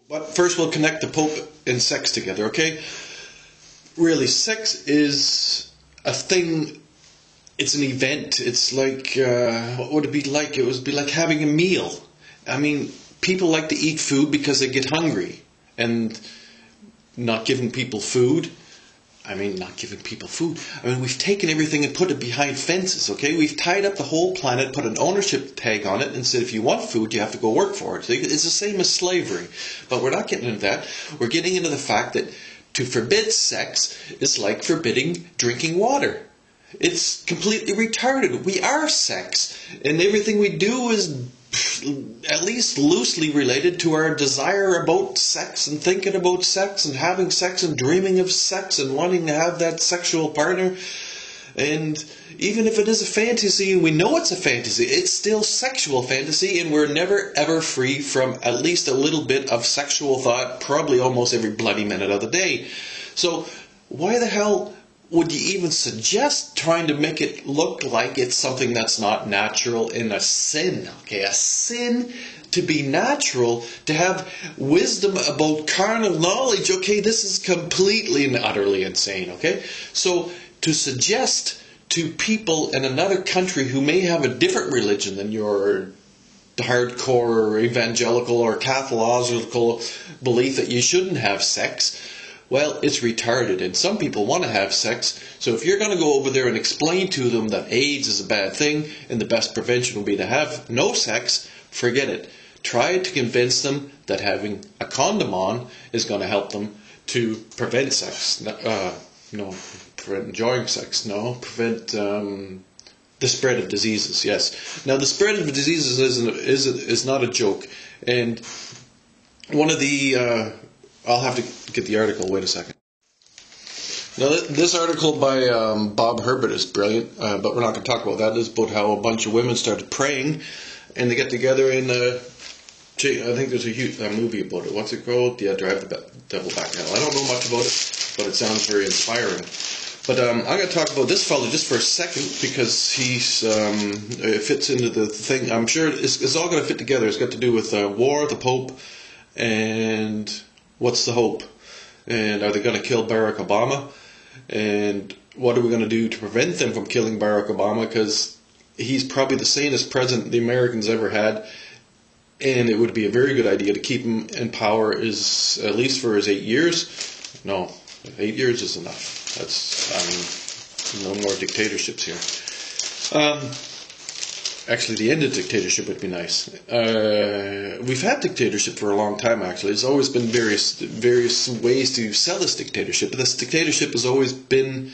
But first we'll connect the Pope and sex together, okay? Really, sex is a thing, it's an event. It's like, what would it be like? It would be like having a meal. I mean, people like to eat food because they get hungry. And not giving people food, we've taken everything and put it behind fences, okay? We've tied up the whole planet, put an ownership tag on it, and said if you want food, you have to go work for it. It's the same as slavery. But we're not getting into that. We're getting into the fact that to forbid sex is like forbidding drinking water. It's completely retarded. We are sex. And everything we do is at least loosely related to our desire about sex and thinking about sex and having sex and dreaming of sex and wanting to have that sexual partner. And even if it is a fantasy and we know it's a fantasy, it's still sexual fantasy, and we're never ever free from at least a little bit of sexual thought, probably almost every bloody minute of the day. So why the hell would you even suggest trying to make it look like it's something that's not natural and a sin? Okay, a sin to be natural, to have wisdom about carnal knowledge. Okay, this is completely and utterly insane. Okay, so to suggest to people in another country who may have a different religion than your hardcore or evangelical or Catholical belief that you shouldn't have sex, well, it's retarded, and some people want to have sex. So if you're going to go over there and explain to them that AIDS is a bad thing and the best prevention will be to have no sex, forget it. Try to convince them that having a condom on is going to help them to prevent sex. Prevent enjoying sex. No, prevent the spread of diseases. Yes. Now the spread of diseases is not a joke, and one of the I'll have to get the article. Wait a second. Now, this article by Bob Herbert is brilliant, but we're not going to talk about that. It's about how a bunch of women started praying, and they get together in I think there's a movie about it. What's it called? Yeah, Drive the Devil Back to Hell. I don't know much about it, but it sounds very inspiring. But I'm going to talk about this fellow just for a second because it fits into the thing. I'm sure it's all going to fit together. It's got to do with war, the Pope, and what's the hope? And are they going to kill Barack Obama? And what are we going to do to prevent them from killing Barack Obama? Because he's probably the sanest president the Americans ever had. And it would be a very good idea to keep him in power at least for his 8 years. No, 8 years is enough. That's, no more dictatorships here. Actually, the end of dictatorship would be nice. We've had dictatorship for a long time, actually. There's always been various ways to sell this dictatorship, but this dictatorship has always been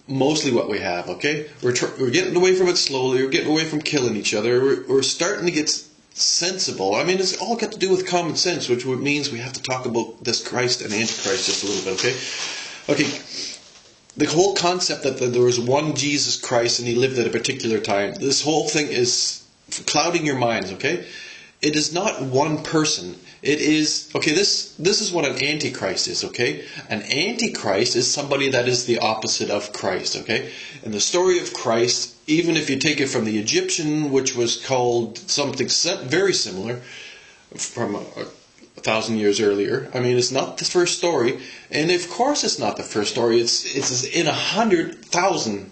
mostly what we have, okay? We're getting away from it slowly. We're getting away from killing each other. We're starting to get sensible. I mean, it's all got to do with common sense, which means we have to talk about this Christ and Antichrist just a little bit, okay? Okay. The whole concept that there was one Jesus Christ and he lived at a particular time, this whole thing is clouding your minds, okay? It is not one person. It is, okay, this is what an antichrist is, okay? An antichrist is somebody that is the opposite of Christ, okay? And the story of Christ, even if you take it from the Egyptian, which was called something very similar from 1,000 years earlier. I mean, it's not the first story, and of course it's not the first story. It's in 100,000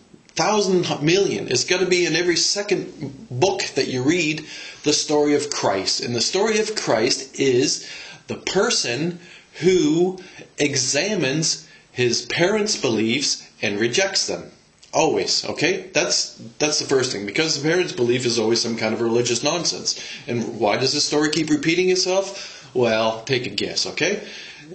million. It's got to be in every second book that you read, the story of Christ. And the story of Christ is the person who examines his parents' beliefs and rejects them. Always, okay? That's the first thing, because the parents' belief is always some kind of religious nonsense. And why does this story keep repeating itself? Well, take a guess, okay?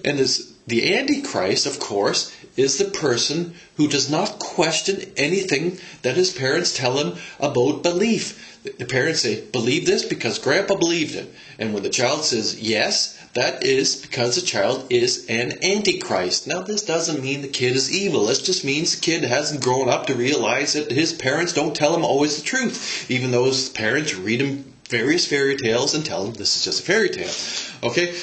And the Antichrist, of course, is the person who does not question anything that his parents tell him about belief. The parents say, believe this because Grandpa believed it. And when the child says yes, that is because the child is an Antichrist. Now, this doesn't mean the kid is evil. This just means the kid hasn't grown up to realize that his parents don't tell him always the truth, even though his parents read him various fairy tales and tell him this is just a fairy tale. Okay?